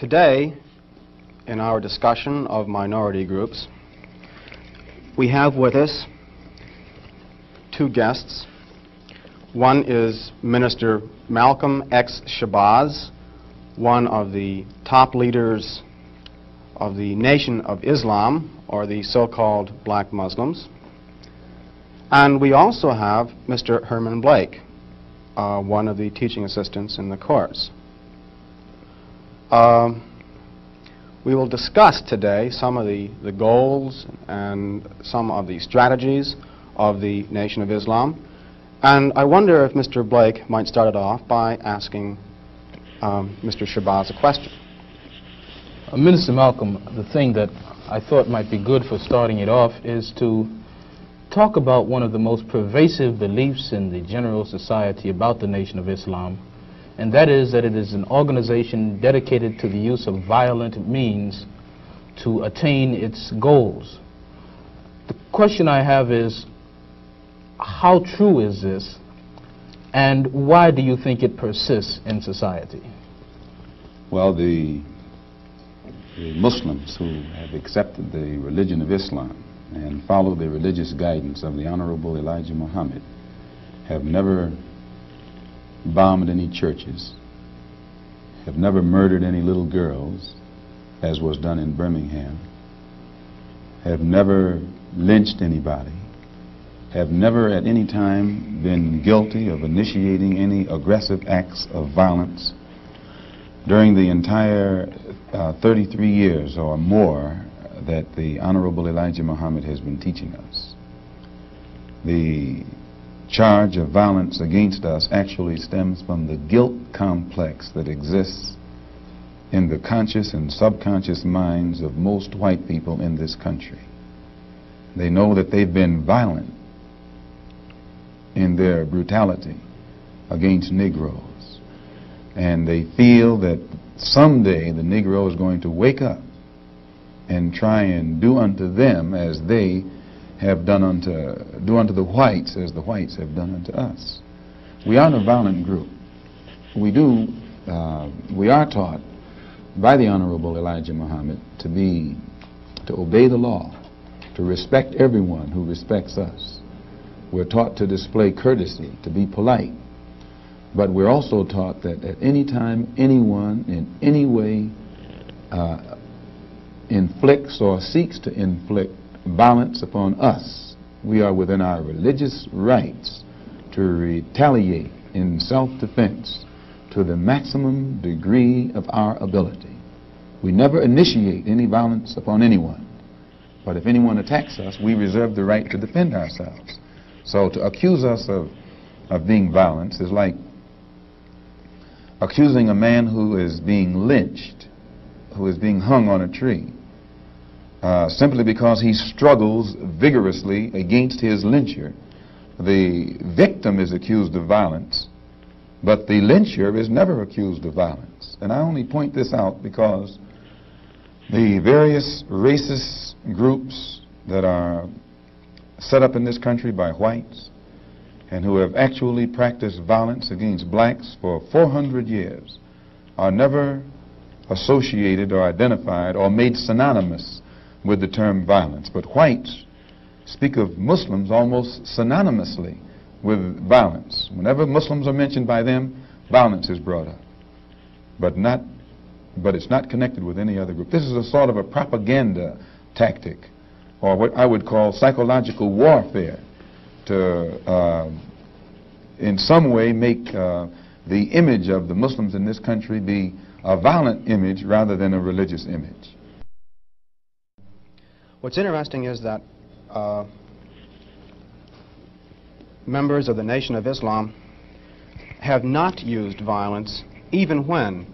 Today, in our discussion of minority groups, we have with us two guests. One is Minister Malcolm X. Shabazz, one of the top leaders of the Nation of Islam, or the so-called black Muslims. And we also have Mr. Herman Blake, one of the teaching assistants in the course. We will discuss today some of the goals and some of the strategies of the Nation of Islam. And I wonder if Mr. Blake might start it off by asking Mr. Shabazz a question. Minister Malcolm, the thing that I thought might be good for starting it off is to talk about one of the most pervasive beliefs in the general society about the Nation of Islam, and that is that it is an organization dedicated to the use of violent means to attain its goals. The question I have is, how true is this, and why do you think it persists in society? Well, the Muslims who have accepted the religion of Islam and follow the religious guidance of the Honorable Elijah Muhammad have never bombed any churches, have never murdered any little girls, as was done in Birmingham, have never lynched anybody, have never at any time been guilty of initiating any aggressive acts of violence during the entire 33 years or more that the Honorable Elijah Muhammad has been teaching us. The charge of violence against us actually stems from the guilt complex that exists in the conscious and subconscious minds of most white people in this country. They know that they've been violent in their brutality against Negroes, and they feel that someday the Negro is going to wake up and try and do unto them as they have done do unto the whites as the whites have done unto us. We aren't a violent group. We are taught by the Honorable Elijah Muhammad to obey the law, to respect everyone who respects us. We're taught to display courtesy, to be polite. But we're also taught that at any time anyone in any way inflicts or seeks to inflict violence upon us, we are within our religious rights to retaliate in self-defense to the maximum degree of our ability. We never initiate any violence upon anyone, but if anyone attacks us, we reserve the right to defend ourselves. So to accuse us of being violent is like accusing a man who is being lynched, who is being hung on a tree, simply because he struggles vigorously against his lyncher. The victim is accused of violence, but the lyncher is never accused of violence. And I only point this out because the various racist groups that are set up in this country by whites and who have actually practiced violence against blacks for 400 years are never associated or identified or made synonymous with the term violence. But whites speak of Muslims almost synonymously with violence. Whenever Muslims are mentioned by them, violence is brought up. But it's not connected with any other group. This is a sort of a propaganda tactic, or what I would call psychological warfare, to in some way make the image of the Muslims in this country be a violent image rather than a religious image. What's interesting is that members of the Nation of Islam have not used violence even when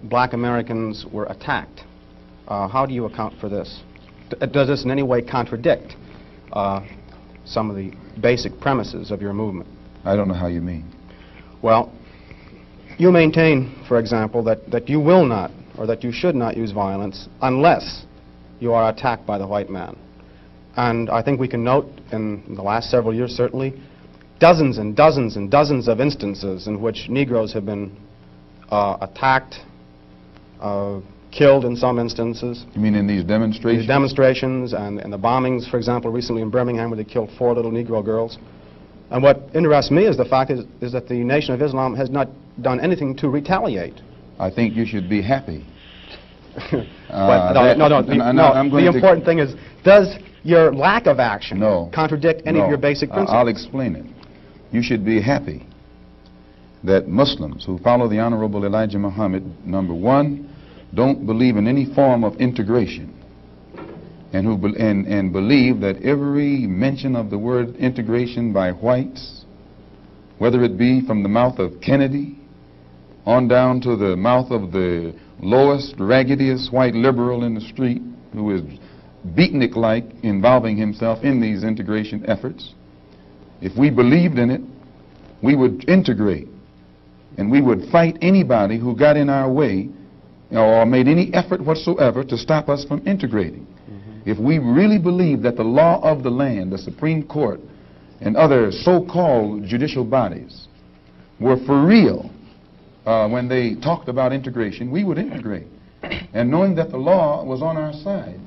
black Americans were attacked. How do you account for this? Does this in any way contradict some of the basic premises of your movement? I don't know how you mean. Well, you maintain, for example, that you will not, or that you should not use violence unless you are attacked by the white man. And I think we can note in the last several years, certainly, dozens and dozens and dozens of instances in which Negroes have been attacked killed in some instances. You mean in these demonstrations? The demonstrations and the bombings, for example, recently in Birmingham where they killed 4 little Negro girls. And what interests me is the fact is that the Nation of Islam has not done anything to retaliate. I think you should be happy. The important thing is, does your lack of action contradict any of your basic principles? I'll explain it. You should be happy that Muslims who follow the Honorable Elijah Muhammad, number one, don't believe in any form of integration, and who believe that every mention of the word integration by whites, whether it be from the mouth of Kennedy on down to the mouth of the lowest, raggediest white liberal in the street who is beatnik-like involving himself in these integration efforts, if we believed in it, we would integrate, and we would fight anybody who got in our way or made any effort whatsoever to stop us from integrating. If we really believed that the law of the land, the Supreme Court, and other so-called judicial bodies were for real when they talked about integration, we would integrate. And knowing that the law was on our side,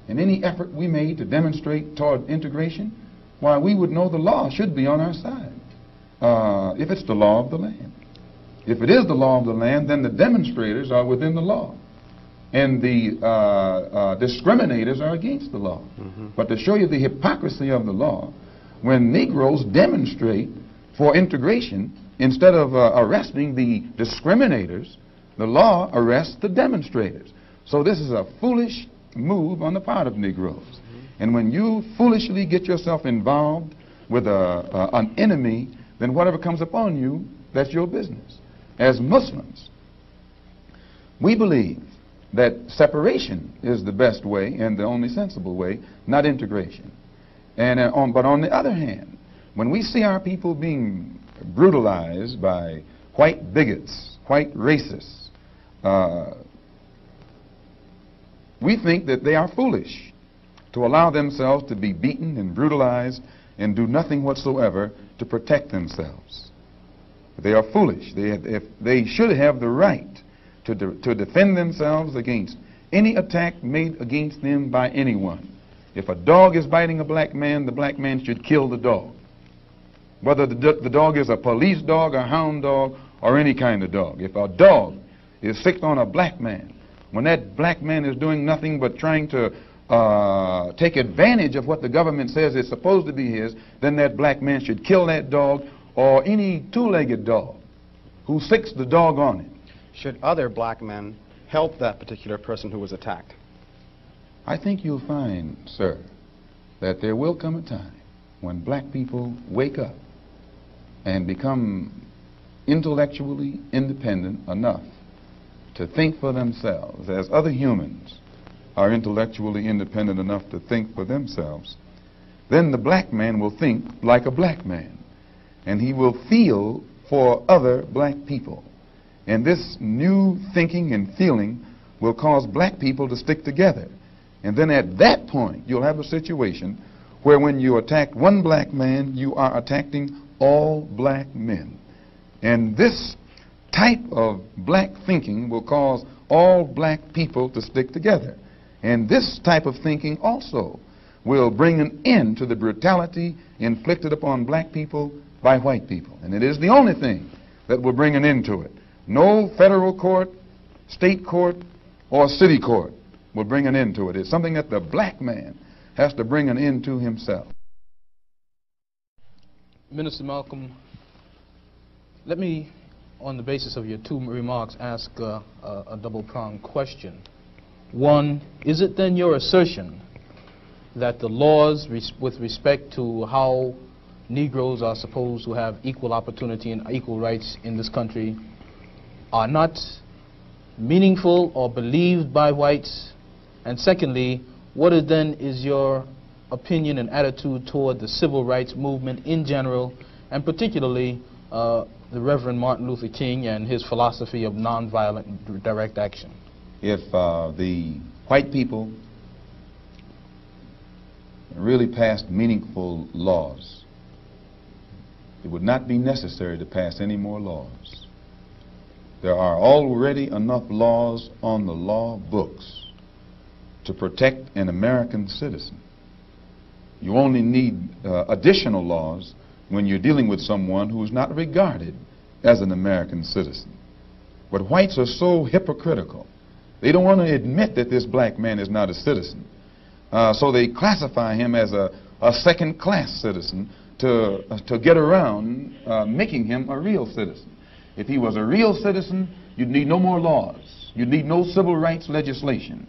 and any effort we made to demonstrate toward integration, why, we would know the law should be on our side, if it's the law of the land. If it is the law of the land, then the demonstrators are within the law, and the discriminators are against the law. But to show you the hypocrisy of the law, when Negroes demonstrate for integration, instead of arresting the discriminators, the law arrests the demonstrators. So this is a foolish move on the part of Negroes. And when you foolishly get yourself involved with an enemy, then whatever comes upon you, that's your business. As Muslims, we believe that separation is the best way and the only sensible way, not integration. And but on the other hand, when we see our people being brutalized by white bigots, white racists, we think that they are foolish to allow themselves to be beaten and brutalized and do nothing whatsoever to protect themselves. They are foolish. They should have the right to defend themselves against any attack made against them by anyone. If a dog is biting a black man, the black man should kill the dog. Whether the dog is a police dog, a hound dog, or any kind of dog. If a dog is sicked on a black man, when that black man is doing nothing but trying to take advantage of what the government says is supposed to be his, then that black man should kill that dog, or any two-legged dog who sicks the dog on it. Should other black men help that particular person who was attacked? I think you'll find, sir, that there will come a time when black people wake up and become intellectually independent enough to think for themselves, as other humans are intellectually independent enough to think for themselves. Then the black man will think like a black man, and he will feel for other black people. And this new thinking and feeling will cause black people to stick together. And then at that point, you'll have a situation where when you attack one black man, you are attacking all black men. And this type of black thinking will cause all black people to stick together. And this type of thinking also will bring an end to the brutality inflicted upon black people by white people. And it is the only thing that will bring an end to it. No federal court, state court, or city court will bring an end to it. It's something that the black man has to bring an end to himself. Minister Malcolm, let me, on the basis of your two remarks, ask a double-pronged question. One, is it then your assertion that the laws with respect to how Negroes are supposed to have equal opportunity and equal rights in this country are not meaningful or believed by whites? And secondly, what is your opinion and attitude toward the civil rights movement in general, and particularly the Reverend Martin Luther King and his philosophy of nonviolent direct action? If the white people really passed meaningful laws, it would not be necessary to pass any more laws. There are already enough laws on the law books to protect an American citizen. You only need additional laws when you're dealing with someone who is not regarded as an American citizen. But whites are so hypocritical. They don't want to admit that this black man is not a citizen. So they classify him as a second-class citizen to get around making him a real citizen. If he was a real citizen, you'd need no more laws. You'd need no civil rights legislation.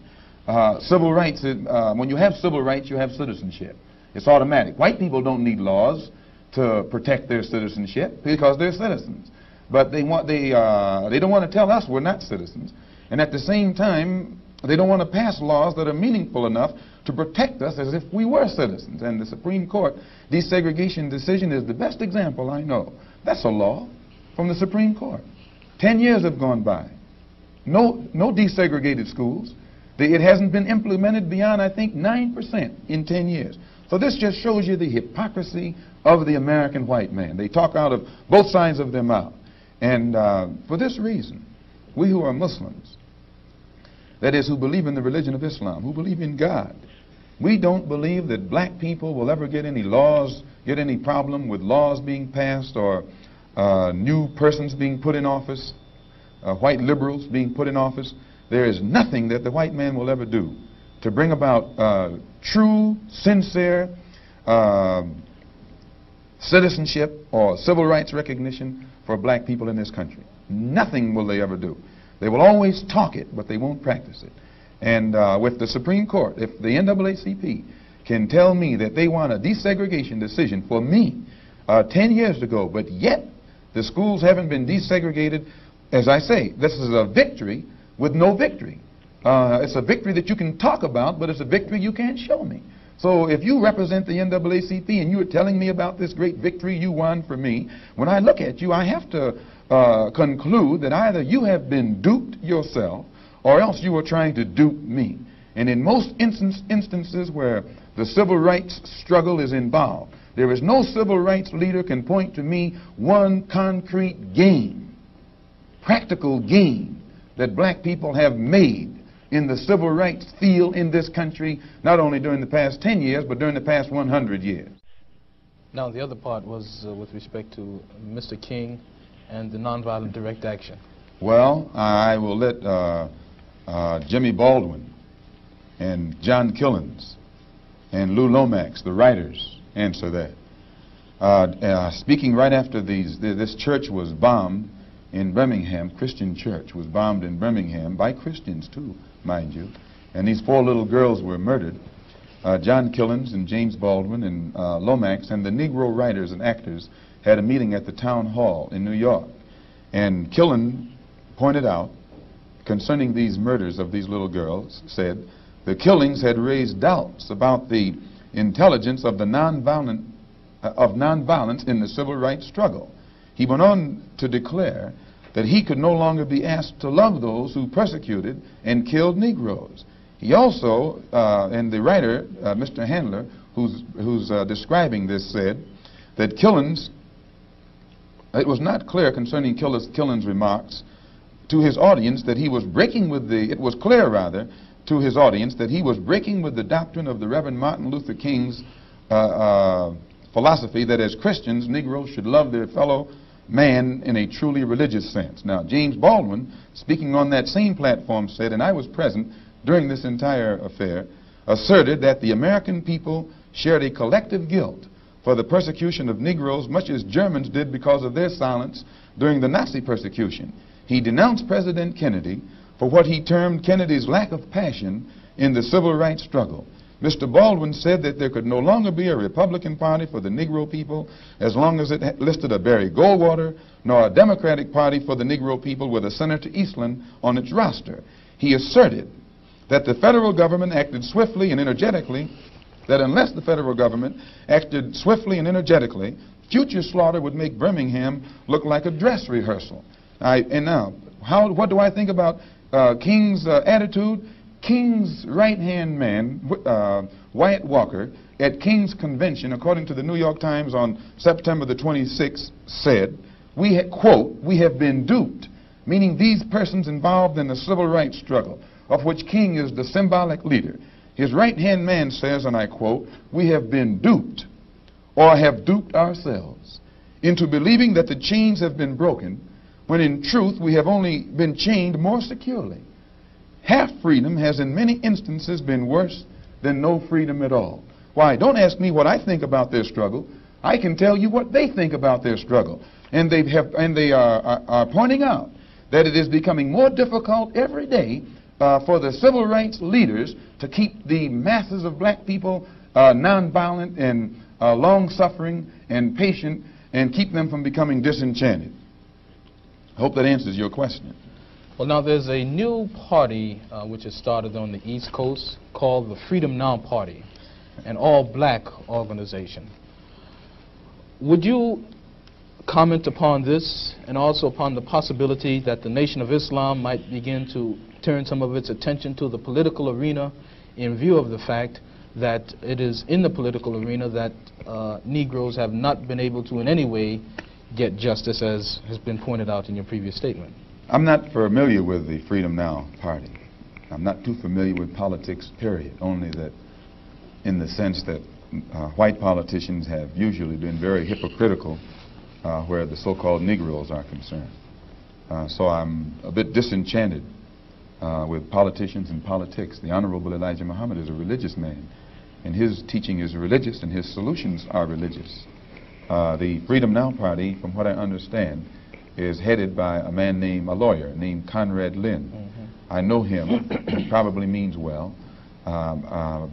Civil rights, when you have civil rights, you have citizenship. It's automatic. White people don't need laws to protect their citizenship because they're citizens. But they don't want to tell us we're not citizens. And at the same time, they don't want to pass laws that are meaningful enough to protect us as if we were citizens. And the Supreme Court desegregation decision is the best example I know. That's a law from the Supreme Court. 10 years have gone by. No desegregated schools. It hasn't been implemented beyond, I think, 9% in 10 years. So this just shows you the hypocrisy of the American white man. They talk out of both sides of their mouth. And for this reason, we who are Muslims, that is, who believe in the religion of Islam, who believe in God, we don't believe that black people will ever get any problem with laws being passed or new persons being put in office, white liberals being put in office. There is nothing that the white man will ever do to bring about true, sincere citizenship or civil rights recognition for black people in this country. Nothing will they ever do. They will always talk it, but they won't practice it. And with the Supreme Court, if the NAACP can tell me that they want a desegregation decision for me 10 years ago, but yet the schools haven't been desegregated, as I say, this is a victory with no victory. It's a victory that you can talk about, but it's a victory you can't show me. So if you represent the NAACP and you are telling me about this great victory you won for me, when I look at you, I have to conclude that either you have been duped yourself or else you are trying to dupe me. And in most instances where the civil rights struggle is involved, there is no civil rights leader can point to me one concrete gain, practical gain, that black people have made in the civil rights field in this country, not only during the past 10 years, but during the past 100 years. Now, the other part was with respect to Mr. King and the nonviolent direct action. Well, I will let Jimmy Baldwin and John Killens and Lou Lomax, the writers, answer that. Speaking right after this church was bombed in Birmingham, Christian church was bombed in Birmingham by Christians too, mind you, and these 4 little girls were murdered. John Killens and James Baldwin and Lomax and the Negro writers and actors had a meeting at the town hall in New York, and Killen pointed out concerning these murders of these little girls, said the killings had raised doubts about the intelligence of the nonviolence in the civil rights struggle. He went on to declare that he could no longer be asked to love those who persecuted and killed Negroes. He also, and the writer, Mr. Handler, who's describing this, said that Killens, it was not clear concerning Killens' remarks to his audience that he was breaking with it was clear rather to his audience that he was breaking with the doctrine of the Reverend Martin Luther King's philosophy that as Christians, Negroes should love their fellow man in a truly religious sense. Now, James Baldwin, speaking on that same platform, said, and I was present during this entire affair, asserted that the American people shared a collective guilt for the persecution of Negroes, much as Germans did because of their silence during the Nazi persecution. He denounced President Kennedy for what he termed Kennedy's lack of passion in the civil rights struggle. Mr. Baldwin said that there could no longer be a Republican Party for the Negro people as long as it listed a Barry Goldwater, nor a Democratic Party for the Negro people with a Senator Eastland on its roster. He asserted that the federal government acted swiftly and energetically, that unless the federal government acted swiftly and energetically, future slaughter would make Birmingham look like a dress rehearsal. And now, what do I think about King's attitude? King's right-hand man, Wyatt Walker, at King's convention, according to the New York Times on September the 26th, said, quote, "We have been duped. meaning these persons involved in the civil rights struggle, of which King is the symbolic leader. His right-hand man says, and I quote, "We have been duped or have duped ourselves into believing that the chains have been broken, when in truth we have only been chained more securely. Half freedom has in many instances been worse than no freedom at all." Why, don't ask me what I think about their struggle. I can tell you what they think about their struggle. And they are pointing out that it is becoming more difficult every day for the civil rights leaders to keep the masses of black people nonviolent and long-suffering and patient, and keep them from becoming disenchanted. I hope that answers your question. Well, now there's a new party which has started on the East Coast called the Freedom Now Party, an all-black organization. Would you comment upon this and also upon the possibility that the Nation of Islam might begin to turn some of its attention to the political arena in view of the fact that it is in the political arena that Negroes have not been able to in any way get justice, as has been pointed out in your previous statement? I'm not familiar with the Freedom Now Party. I'm not too familiar with politics, period, only that in the sense that white politicians have usually been very hypocritical where the so-called Negroes are concerned. So I'm a bit disenchanted with politicians and politics. The Honorable Elijah Muhammad is a religious man, and his teaching is religious and his solutions are religious. The Freedom Now Party, from what I understand, is headed by a lawyer named Conrad Lynn. I know him. He probably means well.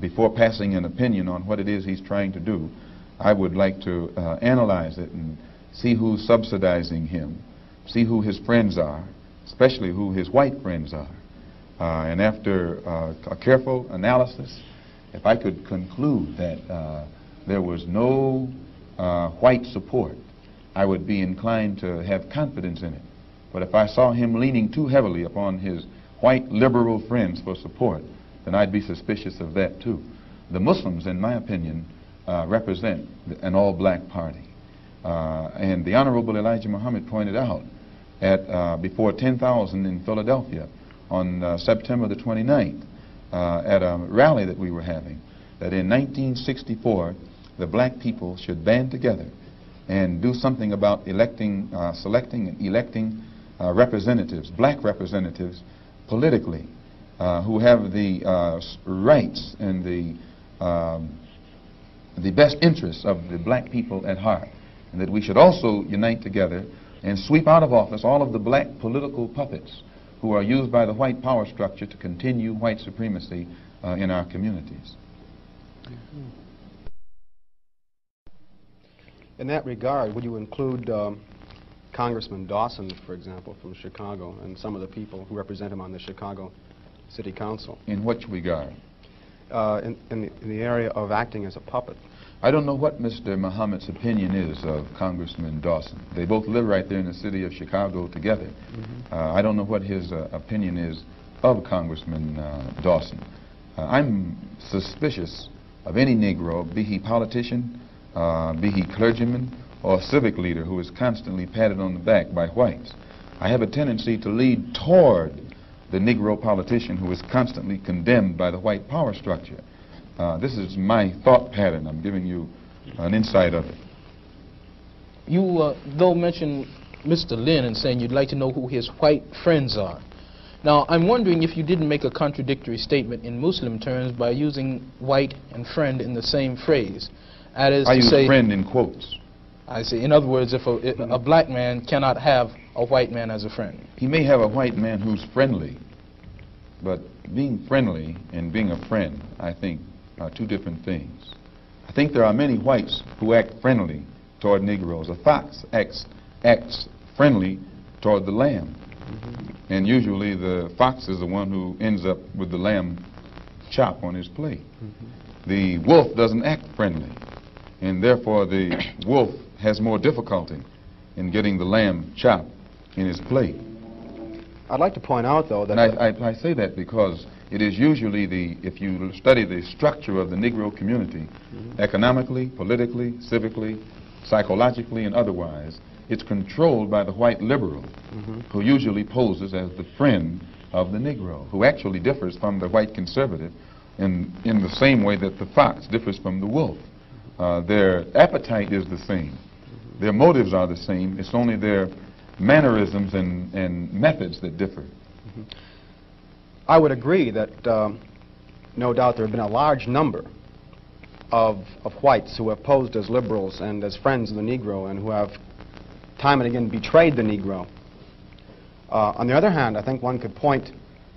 Before passing an opinion on what it is he's trying to do, I would like to analyze it and see who's subsidizing him, see who his friends are, especially who his white friends are. And after a careful analysis, if I could conclude that there was no white support, I would be inclined to have confidence in it. But if I saw him leaning too heavily upon his white liberal friends for support, then I'd be suspicious of that too. The Muslims, in my opinion, represent an all-black party. And the Honorable Elijah Muhammad pointed out at before 10,000 in Philadelphia on September the 29th at a rally that we were having, that in 1964 the black people should band together and do something about selecting and electing representatives, black representatives, politically, who have the rights and the best interests of the black people at heart, and that we should also unite together and sweep out of office all of the black political puppets who are used by the white power structure to continue white supremacy in our communities. In that regard, would you include Congressman Dawson, for example, from Chicago, and some of the people who represent him on the Chicago City Council? In which regard? In the area of acting as a puppet. I don't know what Mr. Muhammad's opinion is of Congressman Dawson. They both live right there in the city of Chicago together. I don't know what his opinion is of Congressman Dawson. I'm suspicious of any Negro, be he politician, be he clergyman, or civic leader who is constantly patted on the back by whites. I have a tendency to lead toward the Negro politician who is constantly condemned by the white power structure. This is my thought pattern. I'm giving you an insight of it. You, though, mentioned Mr. Lynn and saying you'd like to know who his white friends are. Now, I'm wondering if you didn't make a contradictory statement in Muslim terms by using white and friend in the same phrase. That is I to use say, friend in quotes. I see. In other words, if a black man cannot have a white man as a friend. He may have a white man who's friendly, but being friendly and being a friend, I think, are two different things. I think there are many whites who act friendly toward Negroes. A fox acts friendly toward the lamb. And usually the fox is the one who ends up with the lamb chop on his plate. The wolf doesn't act friendly, and therefore the wolf has more difficulty in getting the lamb chop in his plate. I'd like to point out, though, that... I say that because it is usually if you study the structure of the Negro community, economically, politically, civically, psychologically, and otherwise, it's controlled by the white liberal, who usually poses as the friend of the Negro, who actually differs from the white conservative in the same way that the fox differs from the wolf. Their appetite is the same. Their motives are the same. It's only their mannerisms and methods that differ. I would agree that no doubt there have been a large number of whites who have posed as liberals and as friends of the Negro and who have time and again betrayed the Negro. On the other hand, I think one could point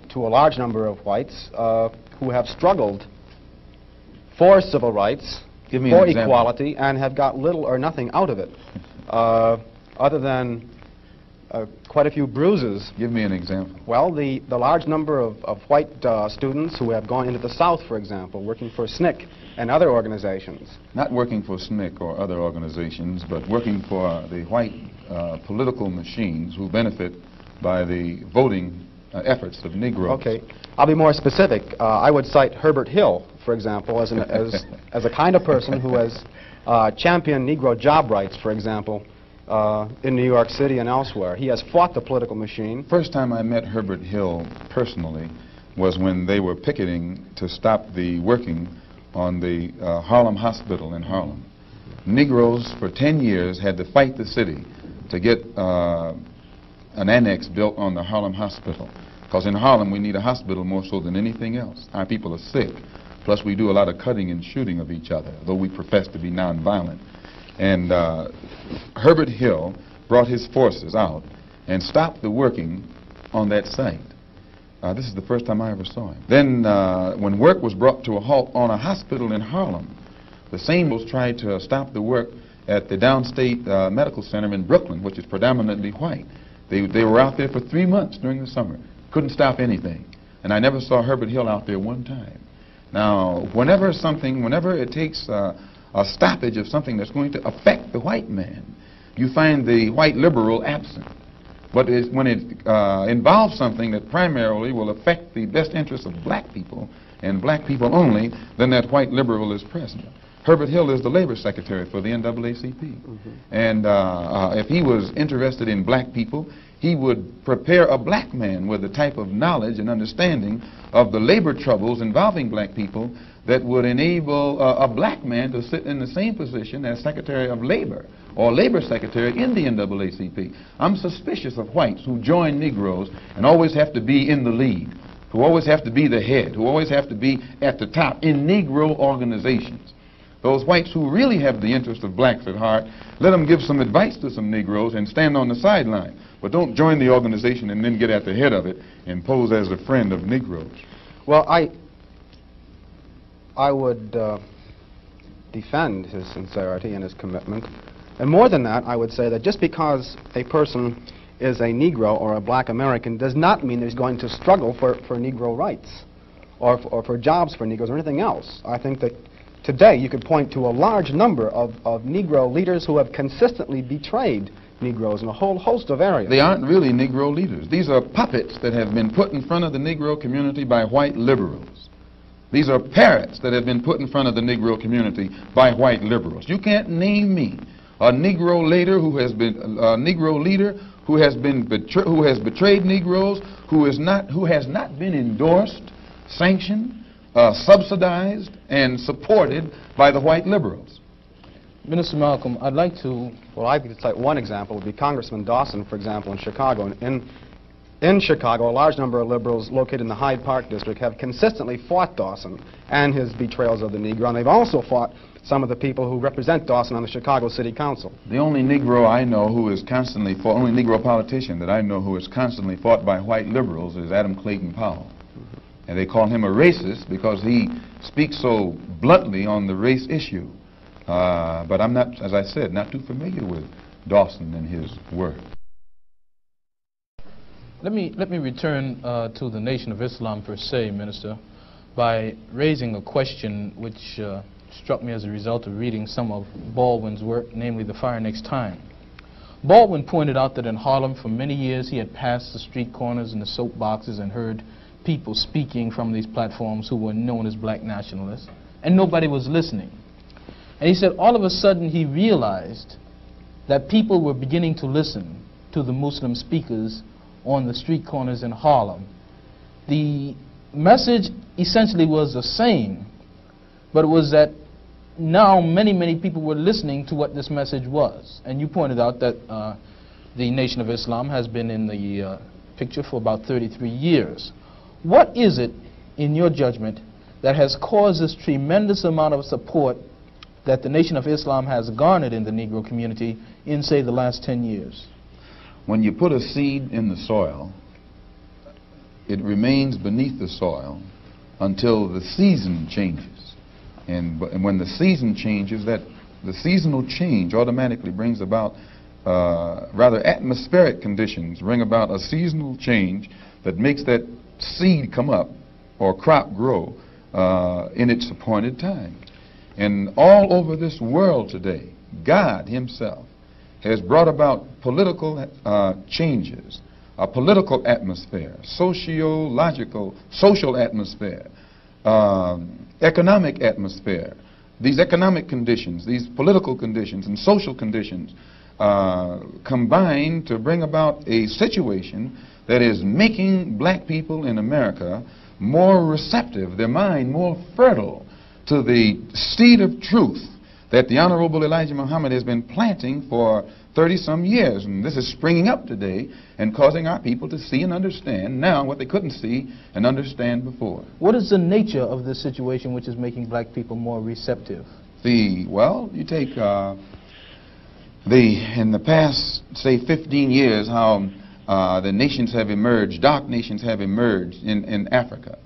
to a large number of whites who have struggled for civil rights, for equality, and have got little or nothing out of it, other than quite a few bruises. Give me an example. Well, the large number of white students who have gone into the South, for example, working for SNCC and other organizations. Not working for SNCC or other organizations, but working for the white political machines who benefit by the voting efforts of Negroes. Okay. I'll be more specific. I would cite Herbert Hill, for example, as a kind of person who has championed Negro job rights, for example, in New York City and elsewhere. He has fought the political machine. First time I met Herbert Hill personally was when they were picketing to stop the working on the Harlem Hospital in Harlem. Negroes for 10 years had to fight the city to get an annex built on the Harlem Hospital. Because in Harlem we need a hospital more so than anything else. Our people are sick. Plus we do a lot of cutting and shooting of each other, though we profess to be nonviolent. And Herbert Hill brought his forces out and stopped the working on that site. This is the first time I ever saw him. Then when work was brought to a halt on a hospital in Harlem, the same was tried to stop the work at the Downstate Medical Center in Brooklyn, which is predominantly white. They were out there for 3 months during the summer. Couldn't stop anything. And I never saw Herbert Hill out there one time. Now, whenever it takes a stoppage of something that's going to affect the white man, you find the white liberal absent. But when it involves something that primarily will affect the best interests of black people, and black people only, then that white liberal is present. Herbert Hill is the labor secretary for the NAACP. And if he was interested in black people, he would prepare a black man with the type of knowledge and understanding of the labor troubles involving black people that would enable a black man to sit in the same position as Secretary of Labor or Labor Secretary in the NAACP. I'm suspicious of whites who join Negroes and always have to be in the lead, who always have to be the head, who always have to be at the top in Negro organizations. Those whites who really have the interest of blacks at heart, let them give some advice to some Negroes and stand on the sideline. But don't join the organization and then get at the head of it and pose as a friend of Negroes. Well, I would defend his sincerity and his commitment. And more than that, I would say that just because a person is a Negro or a black American does not mean that he's going to struggle for Negro rights or for jobs for Negroes or anything else. I think that today you could point to a large number of Negro leaders who have consistently betrayed Negroes in a whole host of areas. They aren't really Negro leaders. These are puppets that have been put in front of the Negro community by white liberals. These are parrots that have been put in front of the Negro community by white liberals. You can't name me a Negro leader who has been betrayed Negroes, who has not been endorsed, sanctioned, subsidized, and supported by the white liberals. Minister Malcolm, I'd like to... Well, I could cite one example would be Congressman Dawson, for example, in Chicago. In Chicago, a large number of liberals located in the Hyde Park district have consistently fought Dawson and his betrayals of the Negro, and they've also fought some of the people who represent Dawson on the Chicago City Council. The only Negro I know who is constantly fought, only Negro politician that I know who is constantly fought by white liberals is Adam Clayton Powell. And they call him a racist because he speaks so bluntly on the race issue. But I'm not, as I said, not too familiar with Dawson and his work. Let me return to the Nation of Islam per se, Minister, by raising a question which struck me as a result of reading some of Baldwin's work, namely The Fire Next Time. Baldwin pointed out that in Harlem for many years he had passed the street corners and the soapboxes and heard people speaking from these platforms who were known as black nationalists, and nobody was listening. And he said all of a sudden he realized that people were beginning to listen to the Muslim speakers on the street corners in Harlem. The message essentially was the same, but it was that now many people were listening to what this message was. And you pointed out that the Nation of Islam has been in the picture for about 33 years. What is it, in your judgment, that has caused this tremendous amount of support that the Nation of Islam has garnered in the Negro community in, say, the last 10 years? When you put a seed in the soil, it remains beneath the soil until the season changes. And when the season changes, the seasonal change automatically brings about rather atmospheric conditions, bring about a seasonal change that makes that seed come up or crop grow in its appointed time. And all over this world today, God himself has brought about political changes, a political atmosphere, sociological, social atmosphere, economic atmosphere. These economic conditions, these political conditions and social conditions combine to bring about a situation that is making black people in America more receptive, their mind more fertile to the seed of truth that the Honorable Elijah Muhammad has been planting for 30-some years. And this is springing up today and causing our people to see and understand now what they couldn't see and understand before. What is the nature of this situation which is making black people more receptive? Well, you take in the past, say, 15 years, how the nations have emerged, dark nations have emerged in Africa.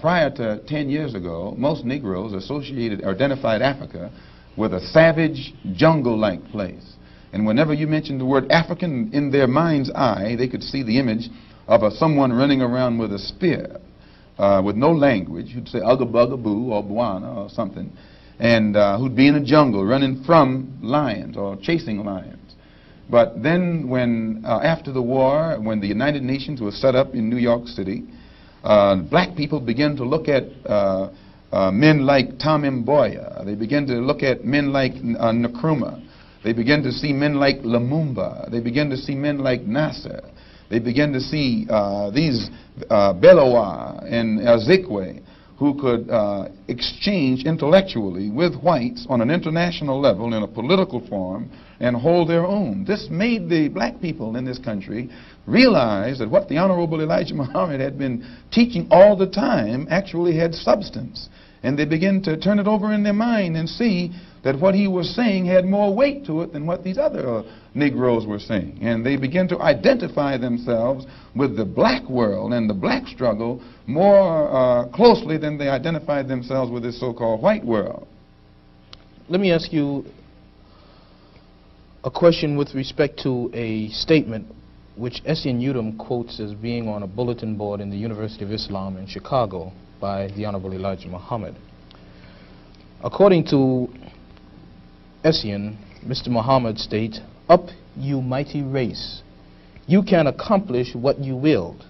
Prior to 10 years ago, most Negroes identified Africa with a savage, jungle-like place. And whenever you mentioned the word African, in their mind's eye, they could see the image of someone running around with a spear, with no language, who'd say ugga bugga boo or bwana or something, and who'd be in a jungle running from lions or chasing lions. But then when, after the war, when the United Nations was set up in New York City, black people began to look at men like Tom Mboya. They began to look at men like Nkrumah. They began to see men like Lumumba. They began to see men like Nasser. They began to see these Belowa and Azikwe, who could exchange intellectually with whites on an international level in a political form and hold their own. This made the black people in this country realize that what the Honorable Elijah Muhammad had been teaching all the time actually had substance. And they began to turn it over in their mind and see that what he was saying had more weight to it than what these other Negroes were saying. And they began to identify themselves with the black world and the black struggle more closely than they identified themselves with this so-called white world. Let me ask you a question with respect to a statement which Essien Udom quotes as being on a bulletin board in the University of Islam in Chicago by the Honorable Elijah Muhammad. According to Essien, Mr. Muhammad states, "Up, you mighty race. You can accomplish what you willed.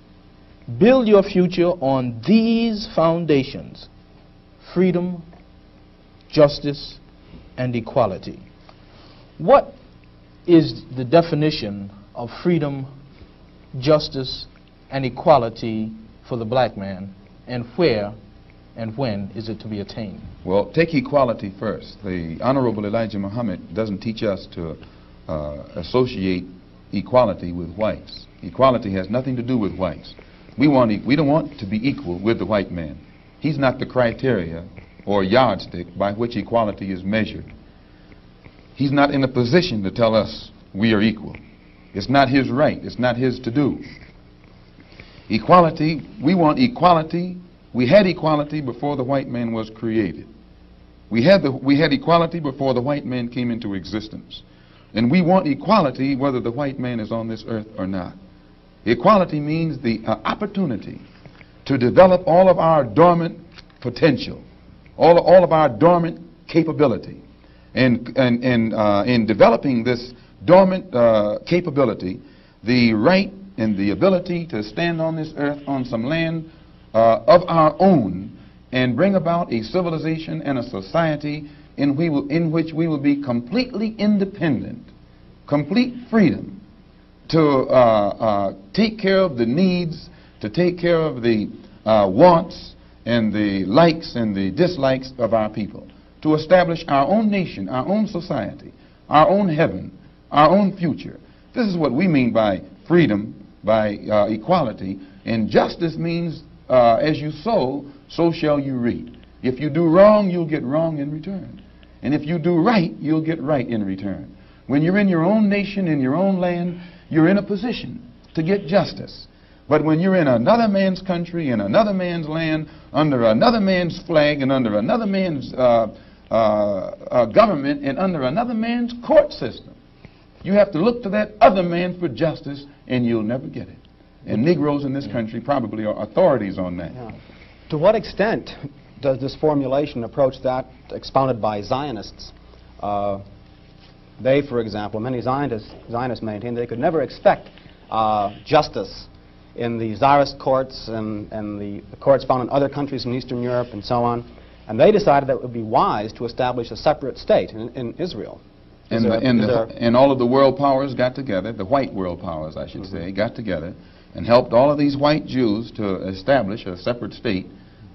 Build your future on these foundations: freedom, justice, and equality." What is the definition of freedom, justice, and equality for the black man, and where and when is it to be attained? Well, take equality first. The Honorable Elijah Muhammad doesn't teach us to associate equality with whites. Equality has nothing to do with whites. We don't want to be equal with the white man. He's not the criteria or yardstick by which equality is measured. He's not in a position to tell us we are equal. It's not his right. It's not his to do. Equality, we want equality. We had equality before the white man was created. We had equality before the white man came into existence. And we want equality whether the white man is on this earth or not. Equality means the opportunity to develop all of our dormant potential, all of our dormant capability. And in developing this dormant capability, the right and the ability to stand on this earth on some land of our own and bring about a civilization and a society in which we will be completely independent complete freedom to take care of the needs, to take care of the wants and the likes and the dislikes of our people, to establish our own nation, our own society, our own heaven, our own future. This is what we mean by freedom, by equality. And justice means as you sow, so shall you reap. If you do wrong, you'll get wrong in return. And if you do right, you'll get right in return. When you're in your own nation, in your own land, you're in a position to get justice. But when you're in another man's country, in another man's land, under another man's flag, and under another man's government, and under another man's court system, you have to look to that other man for justice, and you'll never get it. And Negroes in this country probably are authorities on that. Yeah. To what extent does this formulation approach that expounded by Zionists? They, for example, many Zionists maintain they could never expect justice in the Tsarist courts and the courts found in other countries in Eastern Europe and so on. And they decided that it would be wise to establish a separate state in Israel. And all of the world powers got together, the white world powers, I should say, got together and helped all of these white Jews to establish a separate state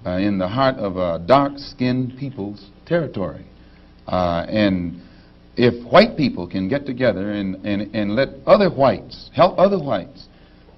in the heart of a dark-skinned people's territory. And if white people can get together and let other whites, help other whites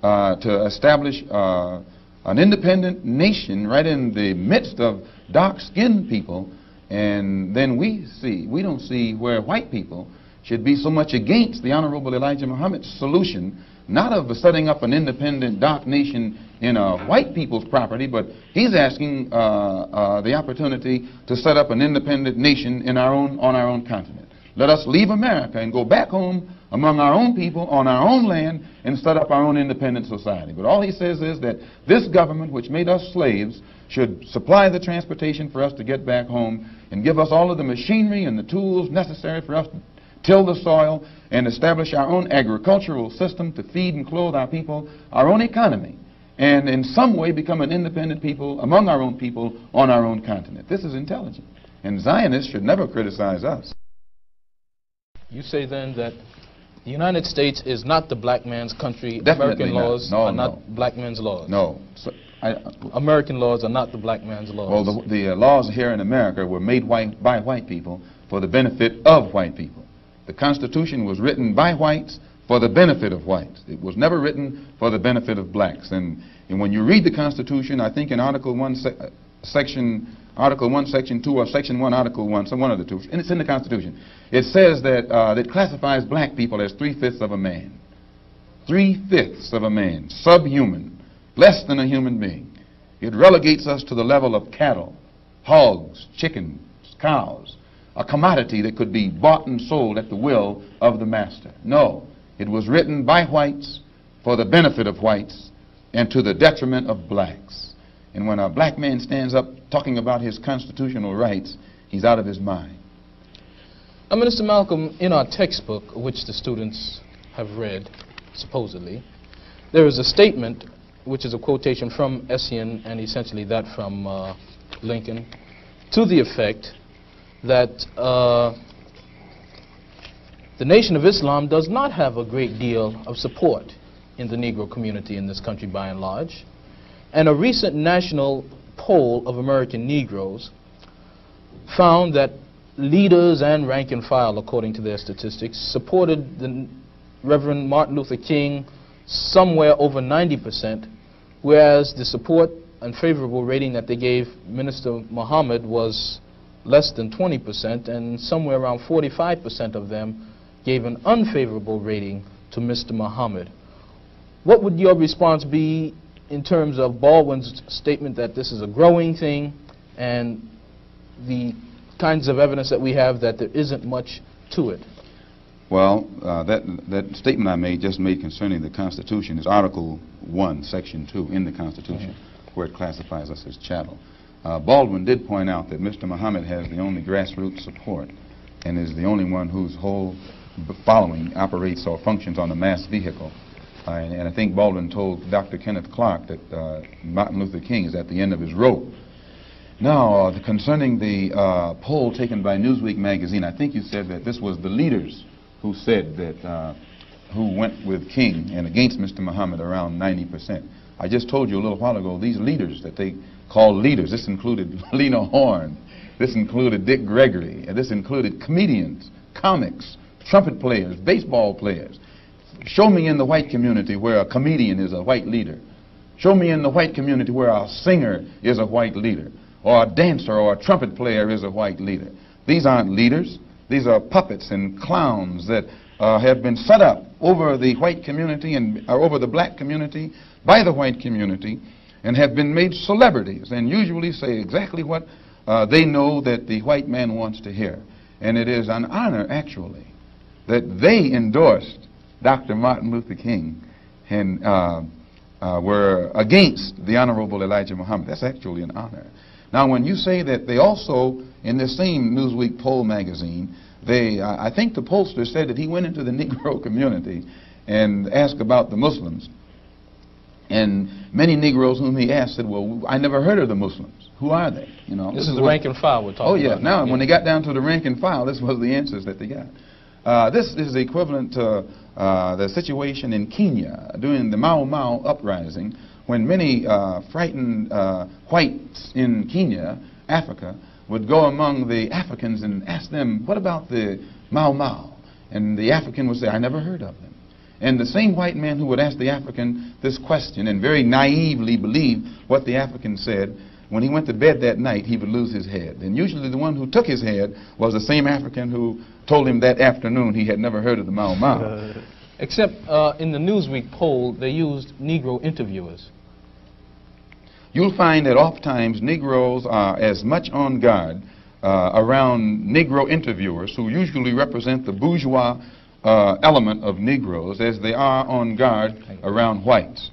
to establish an independent nation right in the midst of dark-skinned people, and then we don't see where white people should be so much against the Honorable Elijah Muhammad's solution, not of setting up an independent dark nation in a white people's property, but he's asking the opportunity to set up an independent nation on our own continent. Let us leave America and go back home among our own people on our own land and set up our own independent society. But all he says is that this government, which made us slaves, should supply the transportation for us to get back home and give us all of the machinery and the tools necessary for us to till the soil and establish our own agricultural system to feed and clothe our people, our own economy, and in some way become an independent people among our own people on our own continent. This is intelligent. And Zionists should never criticize us. You say then that the United States is not the black man's country. Definitely American laws not. are not black men's laws. No. American laws are not the black man's laws. Well, the laws here in America were made by white people for the benefit of white people. The Constitution was written by whites for the benefit of whites. It was never written for the benefit of blacks. And when you read the Constitution, I think in Article 1, Section 2, or Section 1, Article 1, some one of the two, and it's in the Constitution, it says that it classifies black people as 3/5 of a man. 3/5 of a man, subhuman, less than a human being. It relegates us to the level of cattle, hogs, chickens, cows, a commodity that could be bought and sold at the will of the master. No, it was written by whites for the benefit of whites and to the detriment of blacks. And when a black man stands up talking about his constitutional rights, he's out of his mind. Minister Malcolm, in our textbook, which the students have read, supposedly, there is a statement, which is a quotation from Essien and essentially that from Lincoln, to the effect that the Nation of Islam does not have a great deal of support in the Negro community in this country by and large. And a recent national poll of American Negroes found that leaders and rank and file, according to their statistics, supported the Reverend Martin Luther King somewhere over 90%, whereas the support and favorable rating that they gave Minister Muhammad was less than 20%, and somewhere around 45% of them gave an unfavorable rating to Mr. Muhammad. What would your response be in terms of Baldwin's statement that this is a growing thing and the kinds of evidence that we have that there isn't much to it? Well, that statement I just made concerning the Constitution is Article 1, Section 2 in the Constitution, where it classifies us as chattel. Baldwin did point out that Mr. Muhammad has the only grassroots support and is the only one whose whole following operates or functions on a mass vehicle. And I think Baldwin told Dr. Kenneth Clark that Martin Luther King is at the end of his rope. Now, concerning the poll taken by Newsweek magazine, I think you said that this was the leaders who said that, who went with King and against Mr. Muhammad around 90%. I just told you a little while ago, these leaders that they call leaders, this included Lena Horne, this included Dick Gregory, and this included comedians, comics, trumpet players, baseball players. Show me in the white community where a comedian is a white leader. Show me in the white community where a singer is a white leader, or a dancer or a trumpet player is a white leader. These aren't leaders. These are puppets and clowns that have been set up over the white community and over the black community by the white community, and have been made celebrities and usually say exactly what they know that the white man wants to hear. And it is an honor, actually, that they endorsed Dr. Martin Luther King and were against the Honorable Elijah Muhammad. That's actually an honor. Now, when you say that they also, in this same Newsweek poll magazine, I think the pollster said that he went into the Negro community and asked about the Muslims. And many Negroes whom he asked said, well, I never heard of the Muslims. Who are they? You know, this is the rank and file we're talking about. Oh, yeah. Now, when they got down to the rank and file, this was the answers that they got. This is equivalent to the situation in Kenya during the Mau Mau uprising, when many frightened whites in Kenya, Africa, would go among the Africans and ask them, what about the Mau Mau? And the African would say, I never heard of them. And the same white man who would ask the African this question and very naively believe what the African said, when he went to bed that night, he would lose his head. And usually the one who took his head was the same African who told him that afternoon he had never heard of the Mau Mau. Except in the Newsweek poll, they used Negro interviewers. You'll find that oftentimes Negroes are as much on guard around Negro interviewers, who usually represent the bourgeois element of Negroes, as they are on guard around whites.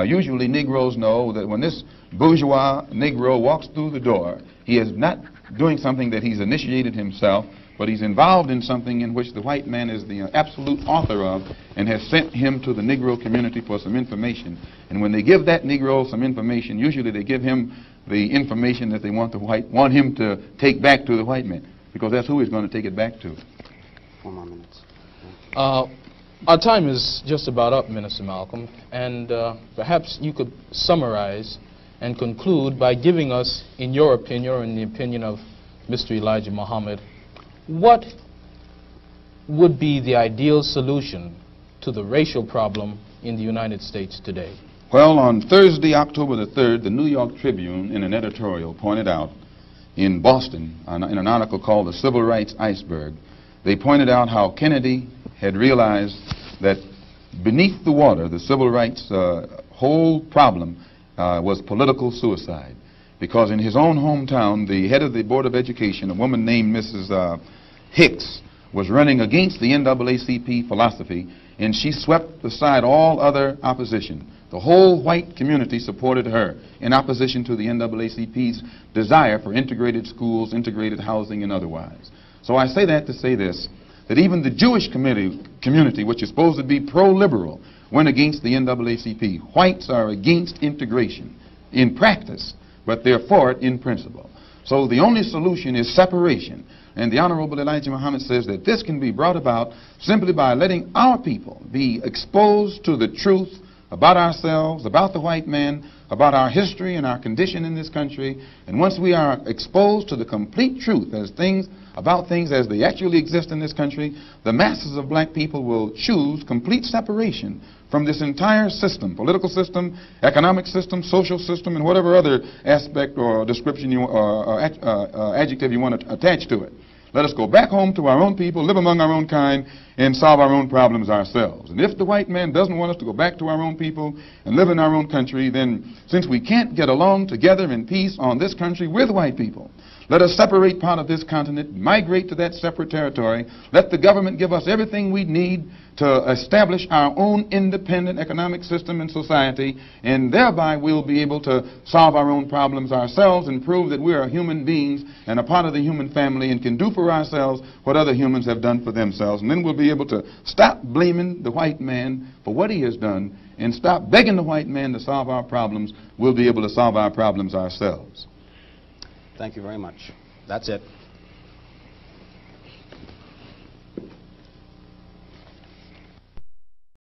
Usually Negroes know that when this bourgeois Negro walks through the door, he is not doing something that he's initiated himself, but he's involved in something in which the white man is the absolute author of and has sent him to the Negro community for some information. And when they give that Negro some information, usually they give him the information that they want him to take back to the white man, because that's who he's going to take it back to. 4 more minutes. Our time is just about up, Minister Malcolm, and perhaps you could summarize and conclude by giving us, in your opinion, or in the opinion of Mr. Elijah Muhammad, what would be the ideal solution to the racial problem in the United States today? Well, on Thursday, October the 3rd, the New York Tribune, in an editorial, pointed out in Boston, in an article called The Civil Rights Iceberg, they pointed out how Kennedy had realized that beneath the water, the civil rights whole problem was political suicide. Because in his own hometown, the head of the Board of Education, a woman named Mrs. Hicks, was running against the NAACP philosophy, and she swept aside all other opposition. The whole white community supported her in opposition to the NAACP's desire for integrated schools, integrated housing, and otherwise. So I say that to say this, that even the Jewish community, which is supposed to be pro-liberal, went against the NAACP. Whites are against integration in practice, but they're for it in principle. So the only solution is separation. And the Honorable Elijah Muhammad says that this can be brought about simply by letting our people be exposed to the truth about ourselves, about the white man, about our history and our condition in this country. And once we are exposed to the complete truth about things as they actually exist in this country, the masses of black people will choose complete separation from this entire system, political system, economic system, social system, and whatever other aspect or description or adjective you want to attach to it. Let us go back home to our own people, live among our own kind, and solve our own problems ourselves. And if the white man doesn't want us to go back to our own people and live in our own country, then since we can't get along together in peace on this country with white people, let us separate part of this continent, migrate to that separate territory, let the government give us everything we need to establish our own independent economic system and society, and thereby we'll be able to solve our own problems ourselves and prove that we are human beings and a part of the human family and can do for ourselves what other humans have done for themselves. And then we'll be able to stop blaming the white man for what he has done and stop begging the white man to solve our problems. We'll be able to solve our problems ourselves. Thank you very much. That's it.